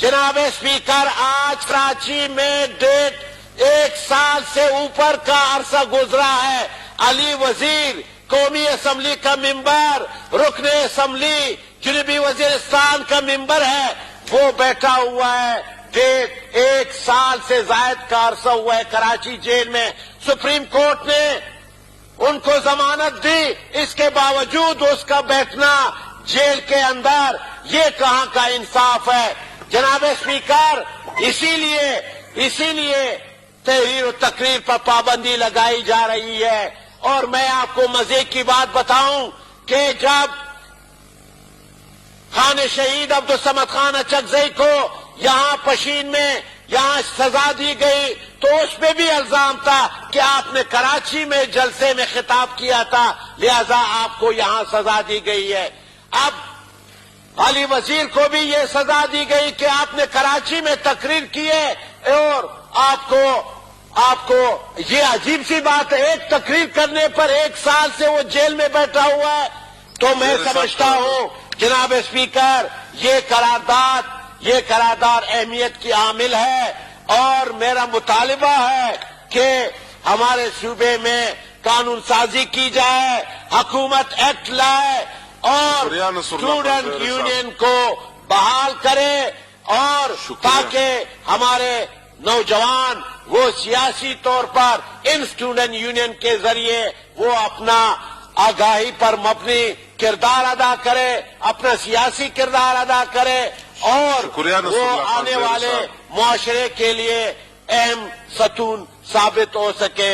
جناب اسپیکر، آج کراچی میں 1 سال سے اوپر کا عرصہ گزرا ہے. علی وزیر قومی اسمبلی کا ممبر، رکن اسمبلی جنوبی وزیرستان کا ممبر ہے، وہ بیٹھا ہوا ہے. 1 سال سے زائد کا عرصہ ہوا ہے کراچی جیل میں. سپریم کورٹ نے ان کو ضمانت دی، اس کے باوجود اس کا بیٹھنا جیل کے اندر، یہ کہاں کا انصاف ہے؟ جناب اسپیکر، اسی لیے تحریر و تقریر پر پابندی لگائی جا رہی ہے. اور میں آپ کو مزے کی بات بتاؤں کہ جب خان شہید عبدالصمد خان اچکزئی کو یہاں پشین میں یہاں سزا دی گئی تو اس پہ بھی الزام تھا کہ آپ نے کراچی میں جلسے میں خطاب کیا تھا، لہذا آپ کو یہاں سزا دی گئی ہے. اب علی وزیر کو بھی یہ سزا دی گئی کہ آپ نے کراچی میں تقریر کی ہے، اور آپ کو یہ عجیب سی بات ہے، ایک تقریر کرنے پر 1 سال سے وہ جیل میں بیٹھا ہوا ہے. تو میں سمجھتا ہوں جناب اسپیکر، یہ قرارداد اہمیت کی حامل ہے، اور میرا مطالبہ ہے کہ ہمارے صوبے میں قانون سازی کی جائے، حکومت ایکٹ لائے اور اسٹوڈنٹ یونین کو بحال کرے، اور تاکہ ہمارے نوجوان وہ سیاسی طور پر ان اسٹوڈنٹ یونین کے ذریعے وہ اپنا آگاہی پر مبنی کردار ادا کرے، اپنا سیاسی کردار ادا کرے، اور وہ آنے والے معاشرے کے لیے اہم ستون ثابت ہو سکے.